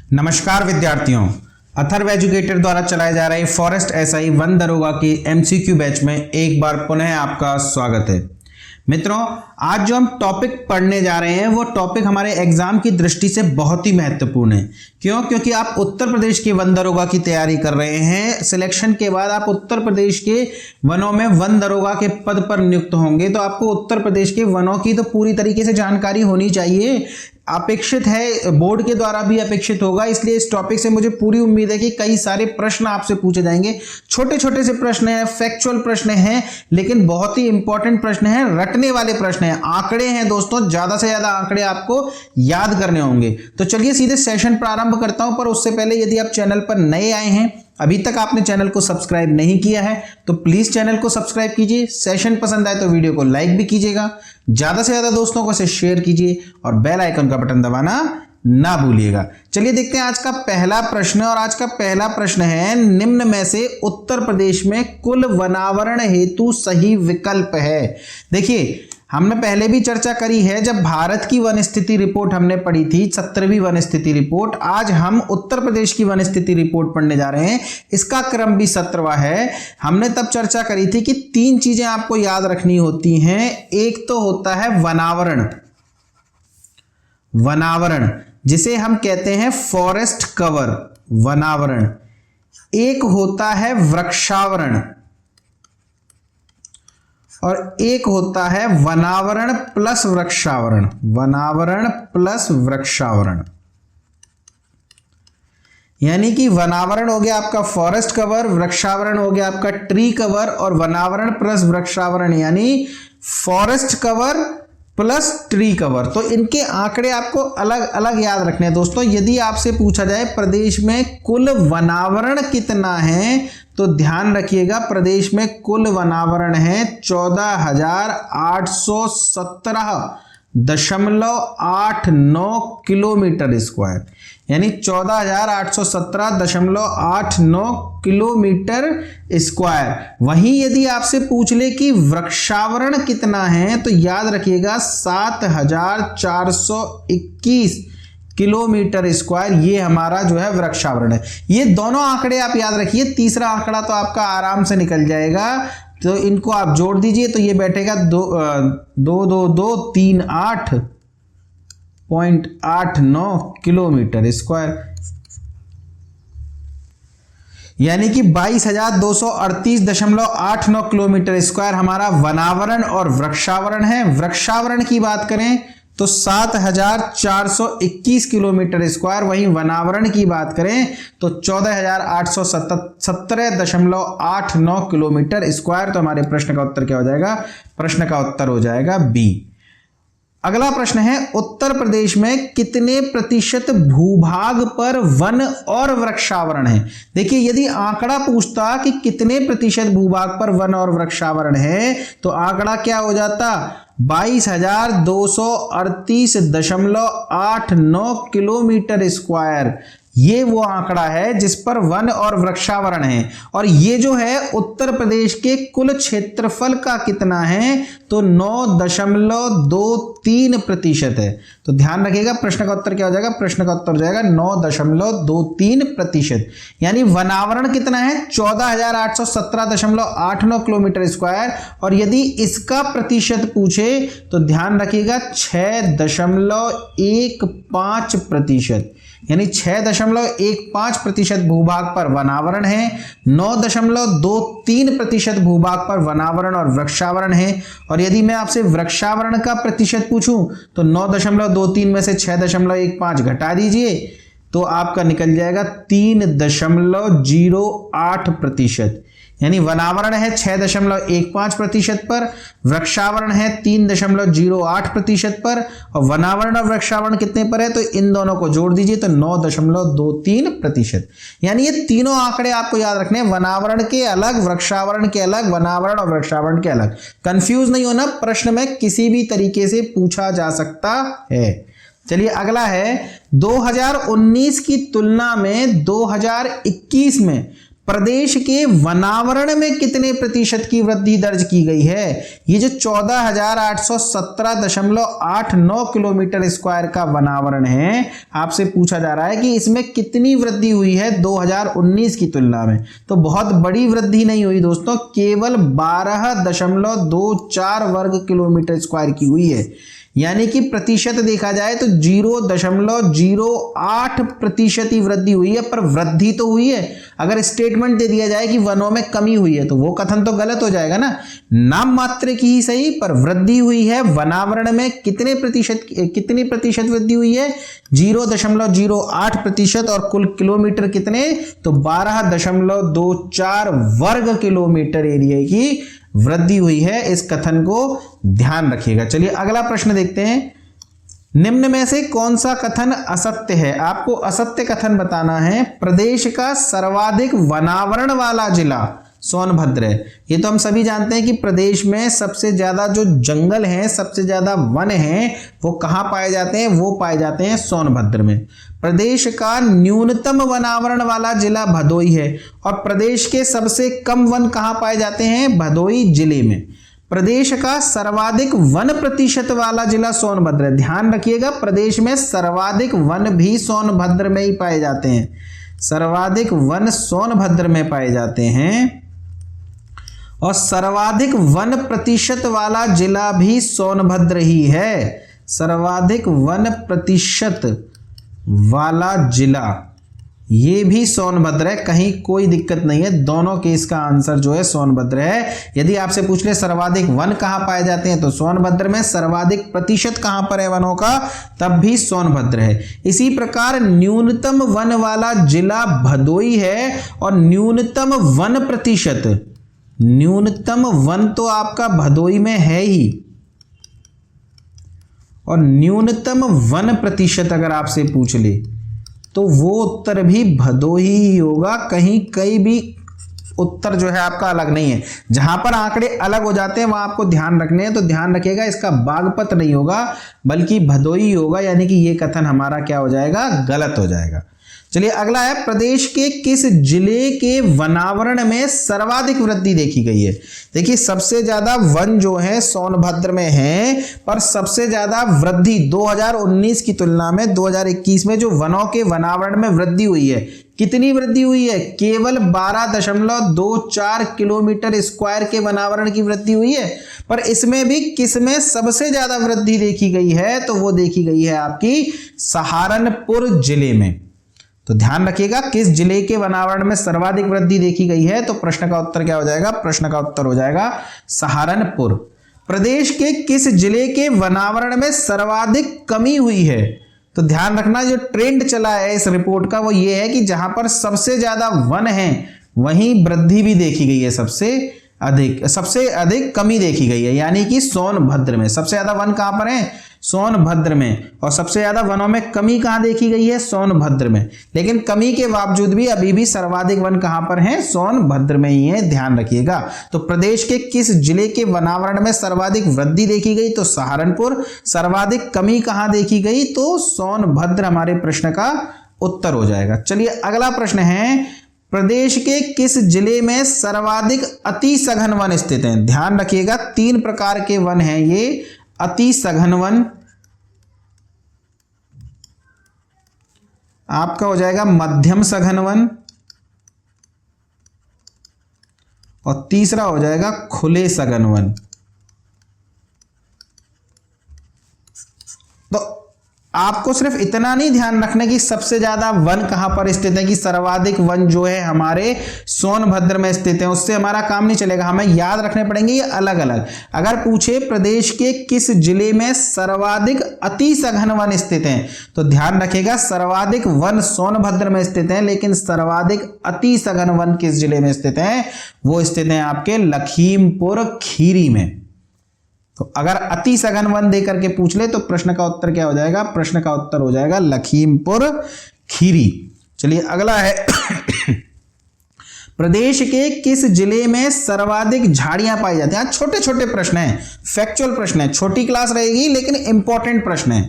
नमस्कार विद्यार्थियों, अथर्व एजुकेटर द्वारा चलाए जा रहे फॉरेस्ट एसआई वन दरोगा के एमसीक्यू बैच में एक बार पुनः आपका स्वागत है। मित्रों, आज जो हम टॉपिक पढ़ने जा रहे हैं वो टॉपिक हमारे एग्जाम की दृष्टि से बहुत ही महत्वपूर्ण है। क्यों? क्योंकि आप उत्तर प्रदेश के वन दरोगा की तैयारी कर रहे हैं। सिलेक्शन के बाद आप उत्तर प्रदेश के वनों में वन दरोगा के पद पर नियुक्त होंगे, तो आपको उत्तर प्रदेश के वनों की तो पूरी तरीके से जानकारी होनी चाहिए। अपेक्षित है, बोर्ड के द्वारा भी अपेक्षित होगा, इसलिए इस टॉपिक से मुझे पूरी उम्मीद है कि कई सारे प्रश्न आपसे पूछे जाएंगे। छोटे छोटे से प्रश्न हैं, फैक्चुअल प्रश्न हैं, लेकिन बहुत ही इंपॉर्टेंट प्रश्न हैं, रटने वाले प्रश्न हैं, आंकड़े हैं दोस्तों, ज्यादा से ज्यादा आंकड़े आपको याद करने होंगे। तो चलिए सीधे सेशन प्रारंभ करता हूं, पर उससे पहले यदि आप चैनल पर नए आए हैं, अभी तक आपने चैनल को सब्सक्राइब नहीं किया है, तो प्लीज चैनल को सब्सक्राइब कीजिए। सेशन पसंद आए तो वीडियो को लाइक भी कीजिएगा, ज्यादा से ज्यादा दोस्तों को इसे शेयर कीजिए और बेल आइकन का बटन दबाना ना भूलिएगा। चलिए देखते हैं आज का पहला प्रश्न। और आज का पहला प्रश्न है, निम्न में से उत्तर प्रदेश में कुल वनावरण हेतु सही विकल्प है। देखिए, हमने पहले भी चर्चा करी है, जब भारत की वन स्थिति रिपोर्ट हमने पढ़ी थी, 17वीं वन स्थिति रिपोर्ट। आज हम उत्तर प्रदेश की वन स्थिति रिपोर्ट पढ़ने जा रहे हैं, इसका क्रम भी 17वां है। हमने तब चर्चा करी थी कि तीन चीजें आपको याद रखनी होती हैं। एक तो होता है वनावरण, वनावरण जिसे हम कहते हैं फॉरेस्ट कवर, वनावरण। एक होता है वृक्षावरण और एक होता है वनावरण प्लस वृक्षावरण, वनावरण प्लस वृक्षावरण। यानी कि वनावरण हो गया आपका फॉरेस्ट कवर, वृक्षावरण हो गया आपका ट्री कवर, और वनावरण प्लस वृक्षावरण यानी forest cover plus tree cover. तो इनके आंकड़े आपको अलग अलग याद रखने हैं दोस्तों। यदि आपसे पूछा जाए प्रदेश में कुल वनावरण कितना है, तो ध्यान रखिएगा प्रदेश में कुल वनावरण है 14,817.89 किलोमीटर स्क्वायर, यानी 14,817.89 किलोमीटर स्क्वायर। वहीं यदि आपसे पूछ ले कि वृक्षावरण कितना है, तो याद रखिएगा 7,421 किलोमीटर स्क्वायर, ये हमारा जो है वृक्षावरण है। ये दोनों आंकड़े आप याद रखिए, तीसरा आंकड़ा तो आपका आराम से निकल जाएगा। तो इनको आप जोड़ दीजिए तो ये बैठेगा 22238.89 किलोमीटर स्क्वायर, यानी कि 22,238.89 किलोमीटर स्क्वायर हमारा वनावरण और वृक्षावरण है। वृक्षावरण की बात करें तो 7,421 किलोमीटर स्क्वायर, वहीं वनावरण की बात करें तो 14,817.89 किलोमीटर स्क्वायर। तो हमारे प्रश्न का उत्तर क्या हो जाएगा? प्रश्न का उत्तर हो जाएगा बी। अगला प्रश्न है, उत्तर प्रदेश में कितने प्रतिशत भूभाग पर वन और वृक्षावरण है? देखिए, यदि आंकड़ा पूछता कि कितने प्रतिशत भूभाग पर वन और वृक्षावरण है, तो आंकड़ा क्या हो जाता? 22,238.89 किलोमीटर स्क्वायर। ये वो आंकड़ा है जिस पर वन और वृक्षावरण है। और ये जो है उत्तर प्रदेश के कुल क्षेत्रफल का कितना है, तो 9.23% है। तो ध्यान रखिएगा, प्रश्न का उत्तर क्या हो जाएगा? प्रश्न का उत्तर हो जाएगा 9.23%। यानी वनावरण कितना है? 14,817.89 किलोमीटर स्क्वायर। और यदि इसका प्रतिशत पूछे तो ध्यान रखिएगा 6.15%, यानी 6.15% भूभाग पर वनावरण है, 9.23% भूभाग पर वनावरण और वृक्षावरण है। और यदि मैं आपसे वृक्षावरण का प्रतिशत पूछूं तो 9.23 में से 6.15 घटा दीजिए तो आपका निकल जाएगा 3.08%। यानी वनावरण है 6.15% पर, वृक्षावरण है 3.08% पर, और वनावरण और वृक्षावरण कितने पर है, तो इन दोनों को जोड़ दीजिए तो 9.23%। यानी ये तीनों आंकड़े आपको याद रखने हैं, वनावरण के अलग, वृक्षावरण के अलग, वनावरण और वृक्षावरण के अलग। कंफ्यूज नहीं होना, प्रश्न में किसी भी तरीके से पूछा जा सकता है। चलिए अगला है, 2019 की तुलना में 2021 में प्रदेश के वनावरण में कितने प्रतिशत की वृद्धि दर्ज की गई है? ये जो 14,817.89 किलोमीटर स्क्वायर का वनावरण है, आपसे पूछा जा रहा है कि इसमें कितनी वृद्धि हुई है 2019 की तुलना में। तो बहुत बड़ी वृद्धि नहीं हुई दोस्तों, केवल 12.24 वर्ग किलोमीटर स्क्वायर की हुई है। यानी कि प्रतिशत देखा जाए तो 0.08% ही वृद्धि हुई है, पर वृद्धि तो हुई है। अगर स्टेटमेंट दे दिया जाए कि वनों में कमी हुई है तो वो कथन तो गलत हो जाएगा ना। नाम मात्र की ही सही, पर वृद्धि हुई है। वनावरण में कितनी प्रतिशत वृद्धि हुई है? 0.08%। और कुल किलोमीटर कितने? तो 12.24 वर्ग किलोमीटर एरिया की वृद्धि हुई है। इस कथन को ध्यान रखिएगा। चलिए अगला प्रश्न देखते हैं। निम्न में से कौन सा कथन असत्य है? आपको असत्य कथन बताना है। प्रदेश का सर्वाधिक वनावरण वाला जिला सोनभद्र है। ये तो हम सभी जानते हैं कि प्रदेश में सबसे ज्यादा जो जंगल हैं, सबसे ज्यादा वन हैं, वो कहाँ पाए जाते हैं? वो पाए जाते हैं सोनभद्र में। प्रदेश का न्यूनतम वनावरण वाला जिला भदोई है। और प्रदेश के सबसे कम वन कहाँ पाए जाते हैं? भदोई जिले में। प्रदेश का सर्वाधिक वन प्रतिशत वाला जिला सोनभद्र है। ध्यान रखिएगा, प्रदेश में सर्वाधिक वन भी सोनभद्र में ही पाए जाते हैं। सर्वाधिक वन सोनभद्र में पाए जाते हैं। और सर्वाधिक वन प्रतिशत वाला जिला भी सोनभद्र ही है। सर्वाधिक वन प्रतिशत वाला जिला ये भी सोनभद्र है, कहीं कोई दिक्कत नहीं है। दोनों केस का आंसर जो है सोनभद्र है। यदि आपसे पूछ ले सर्वाधिक वन कहां पाए जाते हैं तो सोनभद्र में, सर्वाधिक प्रतिशत कहां पर है वनों का, तब भी सोनभद्र है। इसी प्रकार न्यूनतम वन वाला जिला भदोई है। और न्यूनतम वन प्रतिशत, न्यूनतम वन तो आपका भदोई में है ही, और न्यूनतम वन प्रतिशत अगर आपसे पूछ ले तो वो उत्तर भी भदोही ही होगा। कहीं भी उत्तर जो है आपका अलग नहीं है। जहां पर आंकड़े अलग हो जाते हैं वहां आपको ध्यान रखने हैं, तो ध्यान रखिएगा इसका बागपत नहीं होगा बल्कि भदोही होगा। यानी कि ये कथन हमारा क्या हो जाएगा? गलत हो जाएगा। चलिए अगला है, प्रदेश के किस जिले के वनावरण में सर्वाधिक वृद्धि देखी गई है? देखिए सबसे ज्यादा वन जो है सोनभद्र में है, पर सबसे ज्यादा वृद्धि 2019 की तुलना में 2021 में जो वनों के वनावरण में वृद्धि हुई है, कितनी वृद्धि हुई है? केवल 12.24 किलोमीटर स्क्वायर के वनावरण की वृद्धि हुई है। पर इसमें भी किसमें सबसे ज्यादा वृद्धि देखी गई है? तो वो देखी गई है आपकी सहारनपुर जिले में। तो ध्यान रखिएगा किस जिले के वनावरण में सर्वाधिक वृद्धि देखी गई है, तो प्रश्न का उत्तर क्या हो जाएगा? प्रश्न का उत्तर हो जाएगा सहारनपुर। प्रदेश के किस जिले के वनावरण में सर्वाधिक कमी हुई है? तो ध्यान रखना जो ट्रेंड चला है इस रिपोर्ट का वो ये है कि जहां पर सबसे ज्यादा वन है वहीं वृद्धि भी देखी गई है, सबसे अधिक कमी देखी गई है। यानी कि सोनभद्र में सबसे ज्यादा वन कहां पर है? सोनभद्र में। और सबसे ज्यादा वनों में कमी कहां देखी गई है? सोनभद्र में। लेकिन कमी के बावजूद भी अभी भी सर्वाधिक वन कहां पर है? सोनभद्र में ही है, ध्यान रखिएगा। तो प्रदेश के किस जिले के वनावरण में सर्वाधिक वृद्धि देखी गई? तो सहारनपुर। सर्वाधिक कमी कहां देखी गई? तो सोनभद्र हमारे प्रश्न का उत्तर हो जाएगा। चलिए अगला प्रश्न है, प्रदेश के किस जिले में सर्वाधिक अति सघन वन स्थित हैं? ध्यान रखिएगा 3 प्रकार के वन हैं ये। अति सघन वन आपका हो जाएगा मध्यम सघन वन, और तीसरा हो जाएगा खुले सघन वन। तो आपको सिर्फ इतना नहीं ध्यान रखना कि सबसे ज्यादा वन कहां पर स्थित है, कि सर्वाधिक वन जो है हमारे सोनभद्र में स्थित है, उससे हमारा काम नहीं चलेगा। हमें याद रखने पड़ेंगे ये अलग अलग। अगर पूछे प्रदेश के किस जिले में सर्वाधिक अति सघन वन स्थित हैं, तो ध्यान रखिएगा सर्वाधिक वन सोनभद्र में स्थित हैं, लेकिन सर्वाधिक अति सघन वन किस जिले में स्थित हैं? वो स्थित हैं आपके लखीमपुर खीरी में। तो अगर अति सघन वन देकर के पूछ ले तो प्रश्न का उत्तर क्या हो जाएगा? प्रश्न का उत्तर हो जाएगा लखीमपुर खीरी। चलिए अगला है प्रदेश के किस जिले में सर्वाधिक झाड़ियां पाई जाती हैं? छोटे छोटे प्रश्न हैं, फैक्चुअल प्रश्न है, छोटी क्लास रहेगी लेकिन इंपॉर्टेंट प्रश्न है।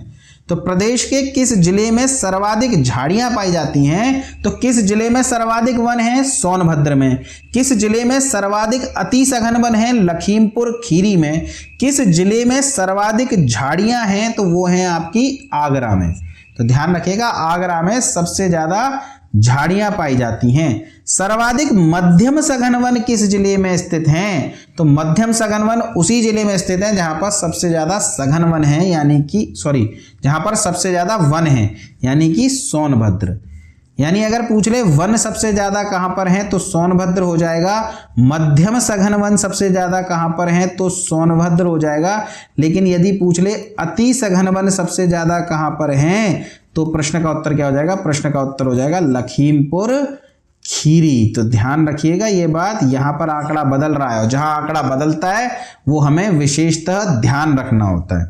तो प्रदेश के किस जिले में सर्वाधिक झाड़ियां पाई जाती हैं? तो किस जिले में सर्वाधिक वन है? सोनभद्र में। किस जिले में सर्वाधिक अति सघन वन है? लखीमपुर खीरी में। किस जिले में सर्वाधिक झाड़ियां हैं? तो वो हैं आपकी आगरा में। तो ध्यान रखिएगा, आगरा में सबसे ज्यादा झाड़ियां पाई जाती हैं। सर्वाधिक मध्यम सघन वन किस जिले में स्थित हैं? तो मध्यम सघन वन उसी जिले में स्थित है जहां पर सबसे ज्यादा सघन वन है, यानी कि जहां पर सबसे ज्यादा वन है, यानी कि सोनभद्र। यानी अगर पूछ ले वन सबसे ज्यादा कहां पर है तो सोनभद्र हो जाएगा, मध्यम सघन वन सबसे ज्यादा कहां पर है तो सोनभद्र हो जाएगा। लेकिन यदि पूछ ले अति सघन वन सबसे ज्यादा कहां पर है तो प्रश्न का उत्तर क्या हो जाएगा? प्रश्न का उत्तर हो जाएगा लखीमपुर खीरी। तो ध्यान रखिएगा ये बात, यहां पर आंकड़ा बदल रहा है और जहां आंकड़ा बदलता है वो हमें विशेषतः ध्यान रखना होता है।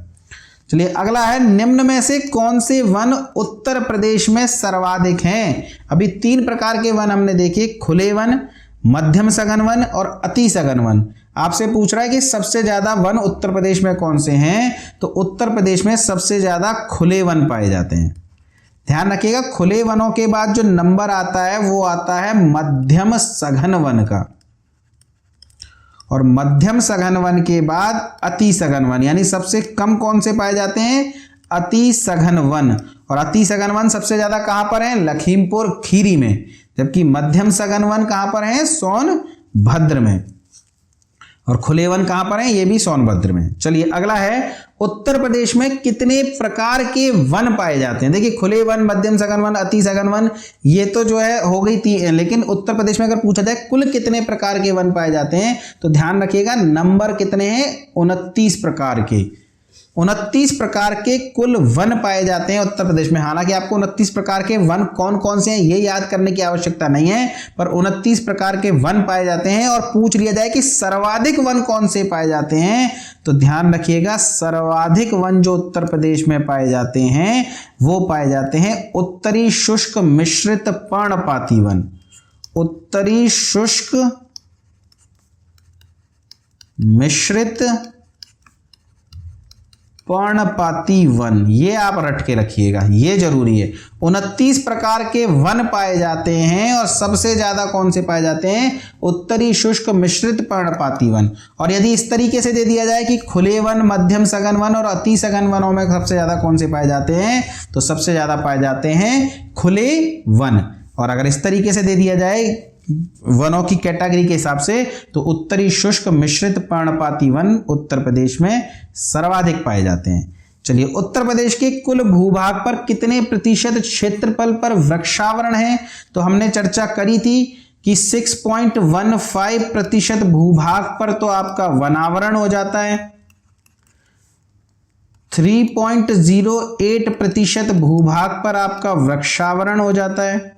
चलिए अगला है, निम्न में से कौन से वन उत्तर प्रदेश में सर्वाधिक हैं? अभी 3 प्रकार के वन हमने देखे, खुले वन, मध्यम सघन वन और अति सघन वन। आपसे पूछ रहा है कि सबसे ज्यादा वन उत्तर प्रदेश में कौन से हैं? तो उत्तर प्रदेश में सबसे ज्यादा खुले वन पाए जाते हैं। ध्यान रखिएगा, खुले वनों के बाद जो नंबर आता है वो आता है मध्यम सघन वन का, और मध्यम सघन वन के बाद अति सघन वन, यानी सबसे कम कौन से पाए जाते हैं? अति सघन वन। और अति सघन वन सबसे ज्यादा कहां पर है? लखीमपुर खीरी में। जबकि मध्यम सघन वन कहां पर है? सोनभद्र में। और खुले वन कहां पर है? ये भी सोनभद्र में। चलिए अगला है, उत्तर प्रदेश में कितने प्रकार के वन पाए जाते हैं? देखिए खुले वन, मध्यम सघन वन, अति सघन वन, ये तो जो है हो गई थी, लेकिन उत्तर प्रदेश में अगर पूछा जाए कुल कितने प्रकार के वन पाए जाते हैं तो ध्यान रखिएगा नंबर कितने हैं? 29 प्रकार के। 29 प्रकार के कुल वन पाए जाते हैं उत्तर प्रदेश में। हालांकि आपको 29 प्रकार के वन कौन कौन से हैं ये याद करने की आवश्यकता नहीं है, पर 29 प्रकार के वन पाए जाते हैं। और पूछ लिया जाए कि सर्वाधिक वन कौन से पाए जाते हैं तो ध्यान रखिएगा सर्वाधिक वन जो उत्तर प्रदेश में पाए जाते हैं वो पाए जाते हैं उत्तरी शुष्क मिश्रित पर्णपाती वन। उत्तरी शुष्क मिश्रित पर्णपाती वन, ये आप रट के रखिएगा, ये जरूरी है। 29 प्रकार के वन पाए जाते हैं और सबसे ज्यादा कौन से पाए जाते हैं? उत्तरी शुष्क मिश्रित पर्णपाती वन। और यदि इस तरीके से दे दिया जाए कि खुले वन, मध्यम सघन वन और अति सघन वनों में सबसे ज्यादा कौन से पाए जाते हैं तो सबसे ज्यादा पाए जाते हैं खुले वन। और अगर इस तरीके से दे दिया जाए वनों की कैटेगरी के हिसाब से तो उत्तरी शुष्क मिश्रित पर्णपाती वन उत्तर प्रदेश में सर्वाधिक पाए जाते हैं। चलिए, उत्तर प्रदेश के कुल भूभाग पर कितने प्रतिशत क्षेत्रफल पर वृक्षावरण है? तो हमने चर्चा करी थी कि 6.15% भूभाग पर तो आपका वनावरण हो जाता है, 3.08% भूभाग पर आपका वृक्षावरण हो जाता है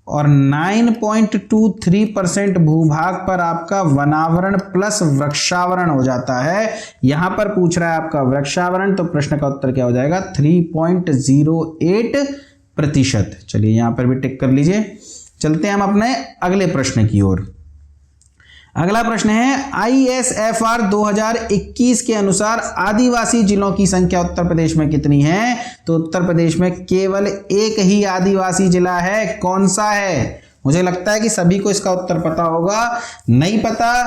और 9.23% भूभाग पर आपका वनावरण प्लस वृक्षावरण हो जाता है। यहां पर पूछ रहा है आपका वृक्षावरण, तो प्रश्न का उत्तर क्या हो जाएगा? 3.08%। चलिए यहां पर भी टिक कर लीजिए। चलते हैं हम अपने अगले प्रश्न की ओर। अगला प्रश्न है, ISFR 2021 के अनुसार आदिवासी जिलों की संख्या उत्तर प्रदेश में कितनी है? तो उत्तर प्रदेश में केवल एक ही आदिवासी जिला है। कौन सा है? मुझे लगता है कि सभी को इसका उत्तर पता होगा। नहीं पता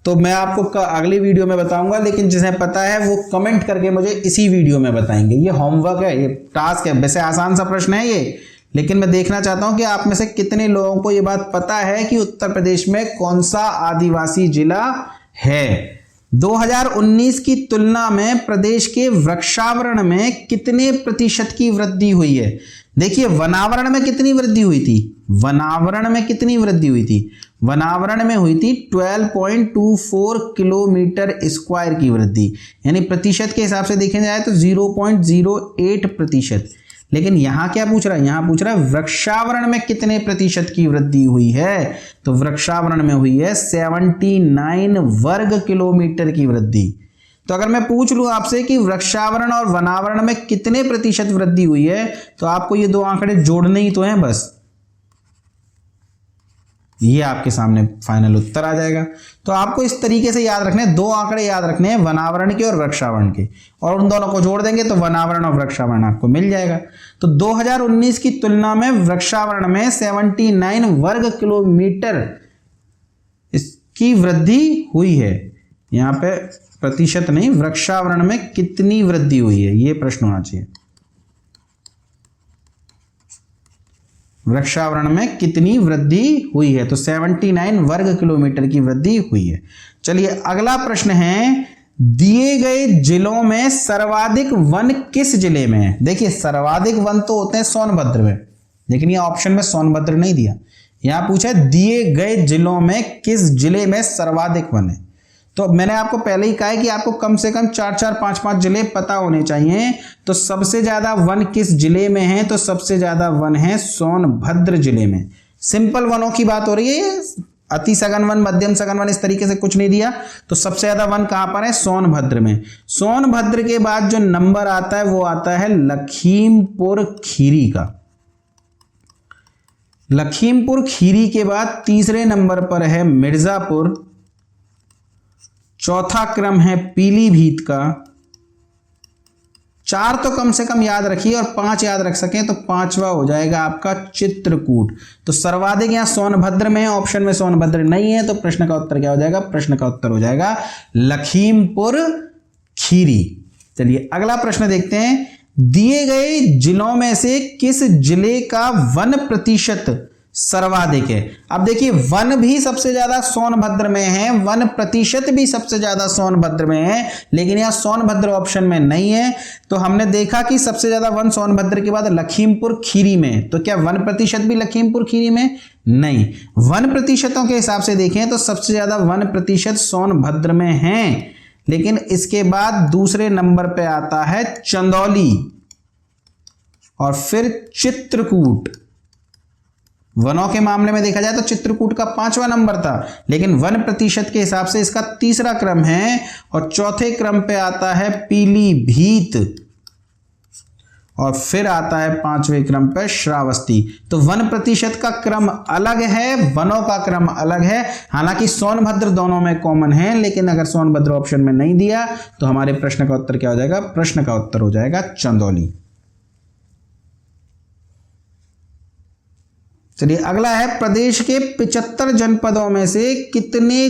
तो मैं आपको अगली वीडियो में बताऊंगा, लेकिन जिन्हें पता है वो कमेंट करके मुझे इसी वीडियो में बताएंगे। ये होमवर्क है, ये टास्क है। वैसे आसान सा प्रश्न है ये, लेकिन मैं देखना चाहता हूं कि आप में से कितने लोगों को ये बात पता है कि उत्तर प्रदेश में कौन सा आदिवासी जिला है। 2019 की तुलना में प्रदेश के वृक्षावरण में कितने प्रतिशत की वृद्धि हुई है? देखिए, वनावरण में कितनी वृद्धि हुई थी? वनावरण में कितनी वृद्धि हुई थी? वनावरण में हुई थी 12.24 किलोमीटर स्क्वायर की वृद्धि, यानी प्रतिशत के हिसाब से देखा जाए तो 0.08%। लेकिन यहां क्या पूछ रहा है? यहां पूछ रहा है वृक्षावरण में कितने प्रतिशत की वृद्धि हुई है? तो वृक्षावरण में हुई है 79 वर्ग किलोमीटर की वृद्धि। तो अगर मैं पूछ लूं आपसे कि वृक्षावरण और वनावरण में कितने प्रतिशत वृद्धि हुई है, तो आपको ये दो आंकड़े जोड़ने ही तो हैं बस। ये आपके सामने फाइनल उत्तर आ जाएगा। तो आपको इस तरीके से याद रखने, दो आंकड़े याद रखने हैं, वनावरण के और वृक्षावरण के, और उन दोनों को जोड़ देंगे तो वनावरण और वृक्षावरण आपको मिल जाएगा। तो 2019 की तुलना में वृक्षावरण में 79 वर्ग किलोमीटर इसकी वृद्धि हुई है। यहाँ पे प्रतिशत नहीं, वृक्षावरण में कितनी वृद्धि हुई है, ये प्रश्न होना चाहिए। वृक्षावरण में कितनी वृद्धि हुई है, तो 79 वर्ग किलोमीटर की वृद्धि हुई है। चलिए अगला प्रश्न है, दिए गए जिलों में सर्वाधिक वन किस जिले में है। देखिए सर्वाधिक वन तो होते हैं सोनभद्र में, लेकिन ये ऑप्शन में सोनभद्र नहीं दिया, यहां पूछा है दिए गए जिलों में किस जिले में सर्वाधिक वन है। तो मैंने आपको पहले ही कहा है कि आपको कम से कम 4-4, 5-5 जिले पता होने चाहिए। तो सबसे ज्यादा वन किस जिले में है, तो सबसे ज्यादा वन है सोनभद्र जिले में। सिंपल वनों की बात हो रही है, अति सघन वन, मध्यम सघन वन, इस तरीके से कुछ नहीं दिया। तो सबसे ज्यादा वन कहां पर है, सोनभद्र में। सोनभद्र के बाद जो नंबर आता है वो आता है लखीमपुर खीरी का। लखीमपुर खीरी के बाद तीसरे नंबर पर है मिर्जापुर, चौथा क्रम है पीलीभीत का, 4 तो कम से कम याद रखिए और 5 याद रख सकें तो 5वां हो जाएगा आपका चित्रकूट। तो सर्वाधिक यहां सोनभद्र में, ऑप्शन में सोनभद्र नहीं है, तो प्रश्न का उत्तर क्या हो जाएगा, प्रश्न का उत्तर हो जाएगा लखीमपुर खीरी। चलिए अगला प्रश्न देखते हैं, दिए गए जिलों में से किस जिले का वन प्रतिशत सर्वाधिक है। अब देखिए वन भी सबसे ज्यादा सोनभद्र में है, वन प्रतिशत भी सबसे ज्यादा सोनभद्र में है, लेकिन यहां सोनभद्र ऑप्शन में नहीं है। तो हमने देखा कि सबसे ज्यादा वन सोनभद्र के बाद लखीमपुर खीरी में, तो क्या वन प्रतिशत भी लखीमपुर खीरी में, नहीं। वन प्रतिशतों के हिसाब से देखें तो सबसे ज्यादा वन प्रतिशत सोनभद्र में है, लेकिन इसके बाद दूसरे नंबर पे आता है चंदौली और फिर चित्रकूट। वनों के मामले में देखा जाए तो चित्रकूट का 5वां नंबर था, लेकिन वन प्रतिशत के हिसाब से इसका तीसरा क्रम है, और चौथे क्रम पे आता है पीलीभीत, और फिर आता है 5वें क्रम पे श्रावस्ती। तो वन प्रतिशत का क्रम अलग है, वनों का क्रम अलग है। हालांकि सोनभद्र दोनों में कॉमन है, लेकिन अगर सोनभद्र ऑप्शन में नहीं दिया तो हमारे प्रश्न का उत्तर क्या हो जाएगा, प्रश्न का उत्तर हो जाएगा चंदौली। चलिए अगला है, प्रदेश के 75 जनपदों में से कितने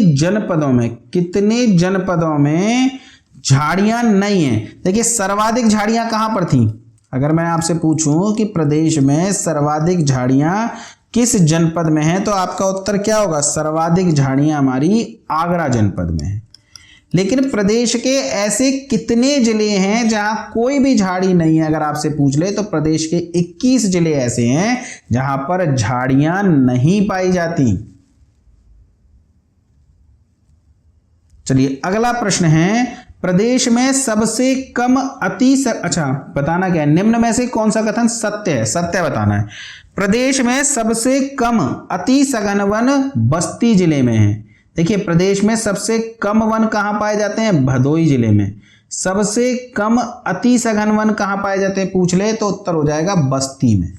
जनपदों में झाड़ियां नहीं है। देखिए सर्वाधिक झाड़ियां कहां पर थी, अगर मैं आपसे पूछूं कि प्रदेश में सर्वाधिक झाड़ियां किस जनपद में है, तो आपका उत्तर क्या होगा, सर्वाधिक झाड़ियां हमारी आगरा जनपद में है। लेकिन प्रदेश के ऐसे कितने जिले हैं जहां कोई भी झाड़ी नहीं है, अगर आपसे पूछ ले तो प्रदेश के 21 जिले ऐसे हैं जहां पर झाड़ियां नहीं पाई जाती। चलिए अगला प्रश्न है, प्रदेश में सबसे कम बताना क्या है, निम्न में से कौन सा कथन सत्य है, सत्य बताना है। प्रदेश में सबसे कम अति सघन वन बस्ती जिले में है। देखिए प्रदेश में सबसे कम वन कहां पाए जाते हैं, भदोई जिले में। सबसे कम अति सघन वन कहां पाए जाते हैं पूछ ले तो उत्तर हो जाएगा बस्ती में।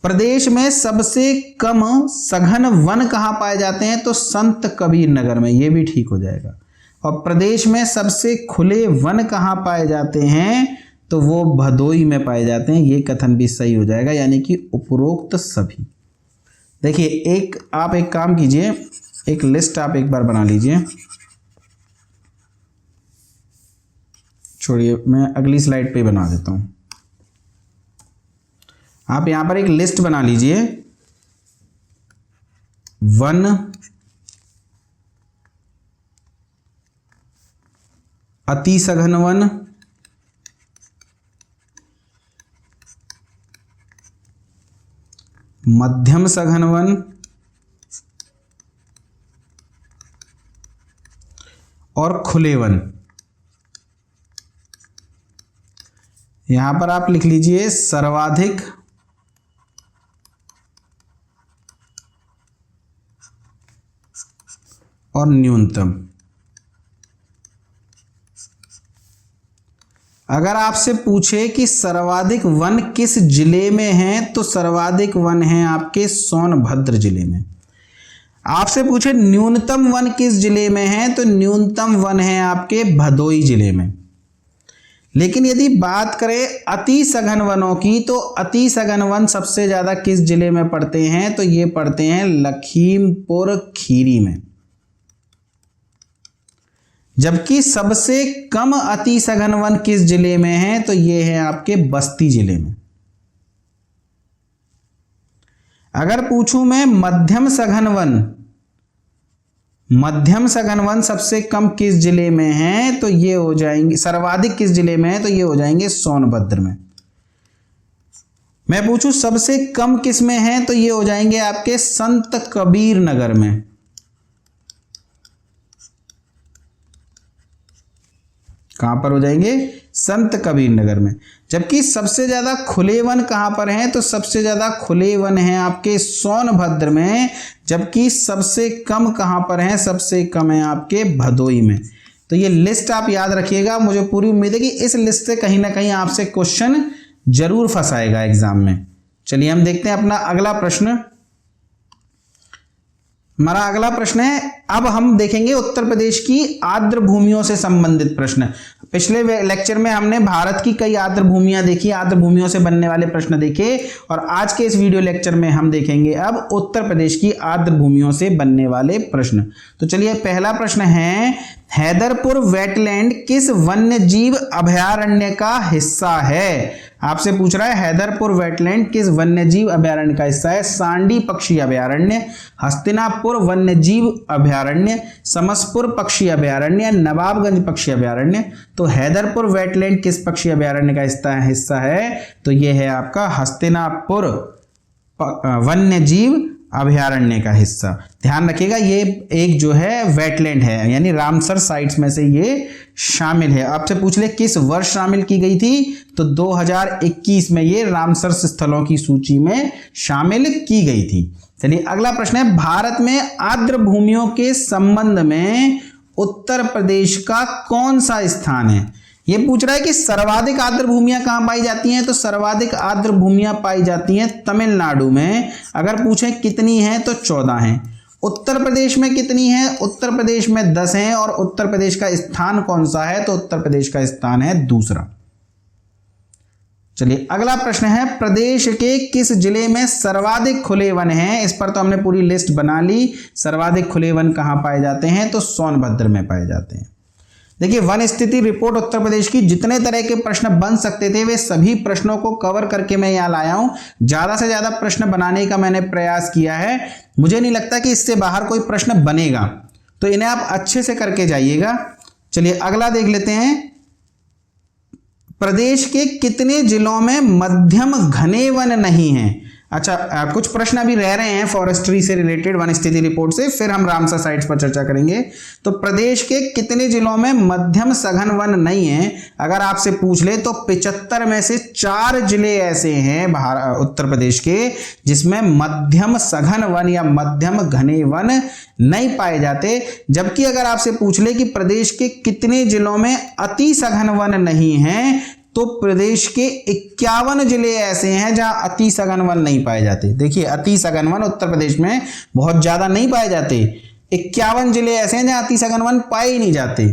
प्रदेश में सबसे कम सघन वन कहां पाए जाते हैं, तो संत कबीर नगर में, ये भी ठीक हो जाएगा। और प्रदेश में सबसे खुले वन कहां पाए जाते हैं, तो वो भदोई में पाए जाते हैं, ये कथन भी सही हो जाएगा, यानी कि उपरोक्त सभी। देखिए आप एक काम कीजिए, एक लिस्ट आप एक बार बना लीजिए, छोड़िए मैं अगली स्लाइड पे बना देता हूं। आप यहां पर एक लिस्ट बना लीजिए, वन, अति सघन वन, मध्यम सघन वन और खुले वन। यहां पर आप लिख लीजिए सर्वाधिक और न्यूनतम। अगर आपसे पूछे कि सर्वाधिक वन किस जिले में है, तो सर्वाधिक वन है आपके सोनभद्र जिले में। आपसे पूछे न्यूनतम वन किस जिले में है, तो न्यूनतम वन है आपके भदोई जिले में। लेकिन यदि बात करें अति सघन वनों की, तो अति सघन वन सबसे ज्यादा किस जिले में पड़ते हैं, तो ये पड़ते हैं लखीमपुर खीरी में। जबकि सबसे कम अति सघन वन किस जिले में है, तो ये है आपके बस्ती जिले में। अगर पूछूं मैं मध्यम सघन वन सबसे कम किस जिले में है, तो ये हो जाएंगे, सर्वाधिक किस जिले में है, तो ये हो जाएंगे सोनभद्र में। मैं पूछूं सबसे कम किस में है, तो ये हो जाएंगे आपके संत कबीर नगर में। कहां पर हो जाएंगे, संत कबीर नगर में। जबकि सबसे ज्यादा खुले वन कहां पर हैं, तो सबसे ज्यादा खुले वन हैं आपके सोनभद्र में। जबकि सबसे कम कहां पर हैं, सबसे कम है आपके भदोई में। तो ये लिस्ट आप याद रखिएगा। मुझे पूरी उम्मीद है कि इस लिस्ट से कहीं ना कहीं आपसे क्वेश्चन जरूर फंसाएगा एग्जाम में। चलिए हम देखते हैं अपना अगला प्रश्न। हमारा अगला प्रश्न है, अब हम देखेंगे उत्तर प्रदेश की आर्द्र भूमियों से संबंधित प्रश्न। पिछले लेक्चर में हमने भारत की कई आर्द्र भूमियां देखी, आर्द्र भूमियों से बनने वाले प्रश्न देखे, और आज के इस वीडियो लेक्चर में हम देखेंगे अब उत्तर प्रदेश की आर्द्र भूमियों से बनने वाले प्रश्न। तो चलिए पहला प्रश्न है, हैदरपुर वेटलैंड किस वन्य जीव अभयारण्य का हिस्सा है। आपसे पूछ रहा है हैदरपुर वेटलैंड किस वन्य जीव अभयारण्य का हिस्सा है। सांडी पक्षी अभयारण्य, हस्तिनापुर वन्य जीव अभयारण्य, समसपुर पक्षी अभयारण्य, नवाबगंज पक्षी अभयारण्य। तो हैदरपुर वेटलैंड किस पक्षी अभयारण्य का हिस्सा है, तो यह है आपका हस्तिनापुर वन्य जीव अभयारण्य का हिस्सा। ध्यान रखिएगा ये एक जो है वेटलैंड है, यानी रामसर साइट्स में से ये शामिल है। आपसे पूछ ले किस वर्ष शामिल की गई थी, तो 2021 में ये रामसर स्थलों की सूची में शामिल की गई थी। चलिए अगला प्रश्न है, भारत में आर्द्र भूमियों के संबंध में उत्तर प्रदेश का कौन सा स्थान है। ये पूछ रहा है कि सर्वाधिक आर्द्र भूमियां कहां पाई जाती हैं, तो सर्वाधिक आर्द्र भूमियां पाई जाती हैं तमिलनाडु में। अगर पूछें कितनी हैं, तो 14 हैं। उत्तर प्रदेश में कितनी है, उत्तर प्रदेश में 10 हैं। और उत्तर प्रदेश का स्थान कौन सा है, तो उत्तर प्रदेश का स्थान है दूसरा। चलिए अगला प्रश्न है, प्रदेश के किस जिले में सर्वाधिक खुले वन हैं। इस पर तो हमने पूरी लिस्ट बना ली। सर्वाधिक खुले वन कहां पाए जाते हैं, तो सोनभद्र में पाए जाते हैं। देखिए वन स्थिति रिपोर्ट उत्तर प्रदेश की जितने तरह के प्रश्न बन सकते थे वे सभी प्रश्नों को कवर करके मैं यहां लाया हूं। ज्यादा से ज्यादा प्रश्न बनाने का मैंने प्रयास किया है। मुझे नहीं लगता कि इससे बाहर कोई प्रश्न बनेगा, तो इन्हें आप अच्छे से करके जाइएगा। चलिए अगला देख लेते हैं, प्रदेश के कितने जिलों में मध्यम घने वन नहीं है। अच्छा कुछ प्रश्न अभी रह रहे हैं फॉरेस्ट्री से रिलेटेड, वन स्थिति रिपोर्ट से, फिर हम रामसर साइट्स पर चर्चा करेंगे। तो प्रदेश के कितने जिलों में मध्यम सघन वन नहीं है, अगर आपसे पूछ ले तो 75 में से 4 जिले ऐसे हैं उत्तर प्रदेश के जिसमें मध्यम सघन वन या मध्यम घने वन नहीं पाए जाते। जबकि अगर आपसे पूछ ले कि प्रदेश के कितने जिलों में अति सघन वन नहीं है, तो प्रदेश के 51 जिले ऐसे हैं जहां अति सघन वन नहीं पाए जाते। देखिए अति सघन वन उत्तर प्रदेश में बहुत ज्यादा नहीं पाए जाते। 51 जिले ऐसे हैं जहां अति सघन वन पाए ही नहीं जाते,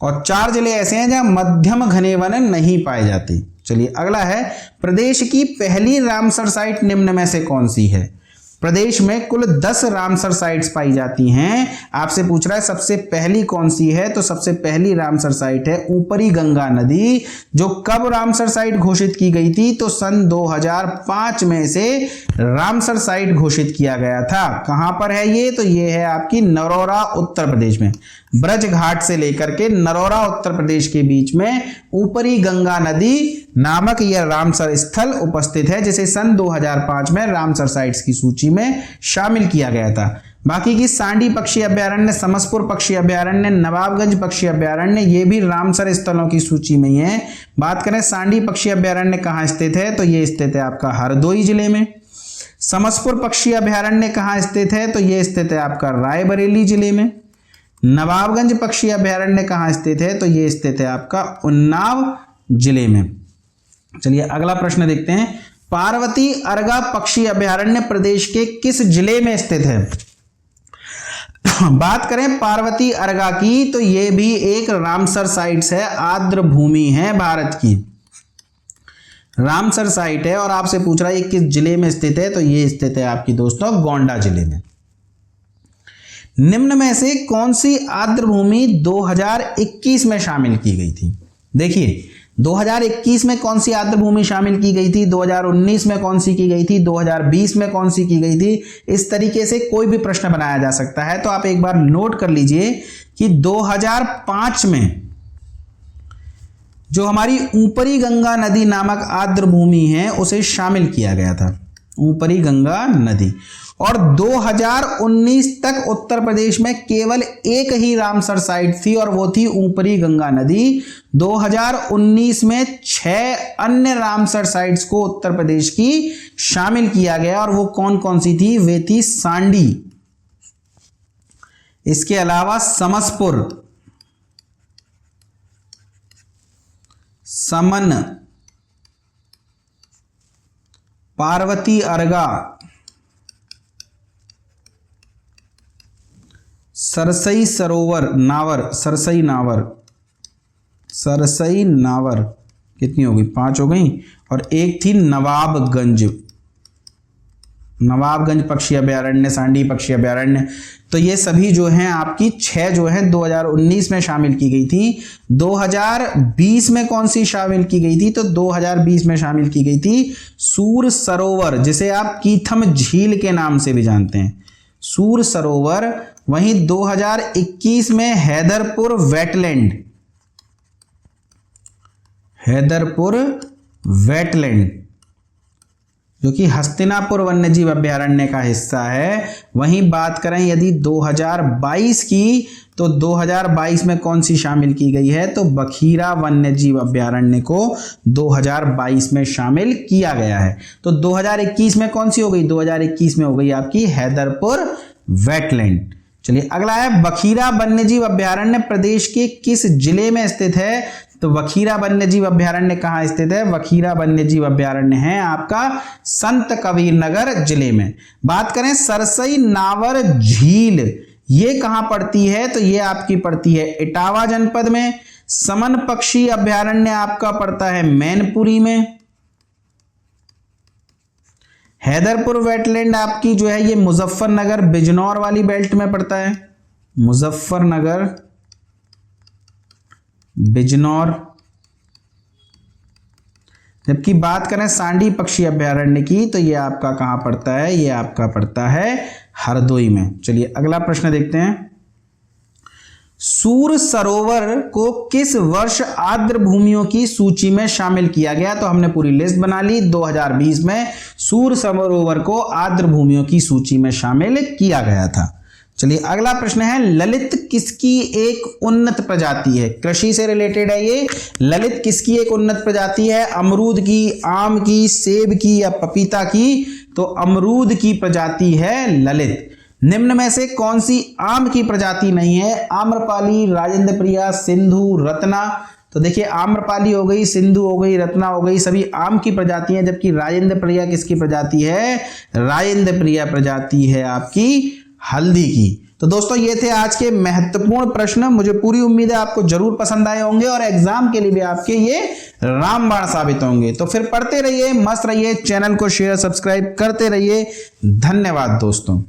और 4 जिले ऐसे हैं जहां मध्यम घने वन नहीं पाए जाते। चलिए अगला है, प्रदेश की पहली रामसर साइट निम्न में से कौन सी है। प्रदेश में कुल 10 रामसर साइट्स पाई जाती हैं। आपसे पूछ रहा है सबसे पहली कौन सी है, तो सबसे पहली रामसर साइट है ऊपरी गंगा नदी। जो कब रामसर साइट घोषित की गई थी, तो सन 2005 में से रामसर साइट घोषित किया गया था। कहां पर है ये, तो ये है आपकी नरौरा उत्तर प्रदेश में। ब्रज घाट से लेकर के नरौरा उत्तर प्रदेश के बीच में ऊपरी गंगा नदी नामक यह रामसर स्थल उपस्थित है, जिसे सन 2005 में रामसर साइट्स की सूची में शामिल किया गया था। बाकी की सांडी पक्षी अभयारण्य, समसपुर पक्षी अभयारण्य, नवाबगंज पक्षी अभयारण्य, ये भी रामसर स्थलों की सूची में ही है। बात करें सांडी पक्षी अभयारण्य कहाँ स्थित है, तो ये स्थित है आपका हरदोई जिले में। समसपुर पक्षी अभयारण्य कहाँ स्थित है, तो ये स्थित है आपका रायबरेली जिले में। नवाबगंज पक्षी अभयारण्य कहाँ स्थित है, तो ये स्थित है आपका उन्नाव जिले में। चलिए अगला प्रश्न देखते हैं, पार्वती अर्गा पक्षी अभयारण्य प्रदेश के किस जिले में स्थित है? बात करें पार्वती अर्गा की तो यह भी एक रामसर साइट्स है, आर्द्र भूमि है भारत की, रामसर साइट है। और आपसे पूछ रहा है किस जिले में स्थित है, तो ये स्थित है आपकी दोस्तों गोंडा जिले में। निम्न में से कौन सी आर्द्र भूमि 2021 में शामिल की गई थी? देखिए 2021 में कौन सी आर्द्र भूमि शामिल की गई थी, 2019 में कौन सी की गई थी, 2020 में कौन सी की गई थी, इस तरीके से कोई भी प्रश्न बनाया जा सकता है। तो आप एक बार नोट कर लीजिए कि 2005 में जो हमारी ऊपरी गंगा नदी नामक आर्द्र भूमि है उसे शामिल किया गया था, ऊपरी गंगा नदी। और 2019 तक उत्तर प्रदेश में केवल एक ही रामसर साइट थी और वो थी ऊपरी गंगा नदी। 2019 में 6 अन्य रामसर साइट्स को उत्तर प्रदेश की शामिल किया गया और वो कौन कौन सी थी? वे थी सांडी, इसके अलावा समसपुर, समन, पार्वती अर्गा, सरसई सरोवर नावर, सरसई नावर, सरसई नावर कितनी हो गई? 5 हो गई। और एक थी नवाबगंज, नवाबगंज पक्षी अभयारण्य, सांडी पक्षी अभयारण्य। तो ये सभी जो हैं आपकी 6 जो हैं 2019 में शामिल की गई थी। 2020 में कौन सी शामिल की गई थी? तो 2020 में शामिल की गई थी सूर सरोवर, जिसे आप कीथम झील के नाम से भी जानते हैं, सूर सरोवर। वहीं 2021 में हैदरपुर वेटलैंड, हैदरपुर वेटलैंड जो कि हस्तिनापुर वन्यजीव अभयारण्य का हिस्सा है। वहीं बात करें यदि 2022 की, तो 2022 में कौन सी शामिल की गई है? तो बखीरा वन्यजीव अभयारण्य को 2022 में शामिल किया गया है। तो 2021 में कौन सी हो गई? 2021 में हो गई आपकी हैदरपुर वेटलैंड। चलिए अगला है बखीरा वन्यजीव अभयारण्य प्रदेश के किस जिले में स्थित है? तो बखीरा वन्यजीव अभयारण्य कहाँ स्थित है? बखीरा वन्यजीव अभयारण्य है आपका संत कबीर नगर जिले में। बात करें सरसई नावर झील, ये कहां पड़ती है? तो ये आपकी पड़ती है इटावा जनपद में। समन पक्षी अभयारण्य आपका पड़ता है मैनपुरी में। हैदरपुर वेटलैंड आपकी जो है ये मुजफ्फरनगर बिजनौर वाली बेल्ट में पड़ता है, मुजफ्फरनगर बिजनौर। जबकि बात करें सांडी पक्षी अभयारण्य की तो ये आपका कहां पड़ता है? ये आपका पड़ता है हरदोई में। चलिए अगला प्रश्न देखते हैं। सूर सरोवर को किस वर्ष आर्द्र भूमियों की सूची में शामिल किया गया? तो हमने पूरी लिस्ट बना ली। 2020 में सूर सरोवर को आर्द्र भूमियों की सूची में शामिल किया गया था। चलिए अगला प्रश्न है, ललित किसकी एक उन्नत प्रजाति है? कृषि से रिलेटेड है ये। ललित किसकी एक उन्नत प्रजाति है? अमरूद की, आम की, सेब की या पपीता की? तो अमरूद की प्रजाति है ललित। निम्न में से कौन सी आम की प्रजाति नहीं है? आम्रपाली, राजेंद्र प्रिया, सिंधु, रत्ना। तो देखिए आम्रपाली हो गई, सिंधु हो गई, रत्ना हो गई, सभी आम की प्रजाति हैं। जबकि राजेंद्र प्रिया किसकी प्रजाति है? राजेंद्र प्रिया प्रजाति है आपकी हल्दी की। तो दोस्तों ये थे आज के महत्वपूर्ण प्रश्न। मुझे पूरी उम्मीद है आपको जरूर पसंद आए होंगे और एग्जाम के लिए भी आपके ये रामबाण साबित होंगे। तो फिर पढ़ते रहिए, मस्त रहिए, चैनल को शेयर सब्सक्राइब करते रहिए। धन्यवाद दोस्तों।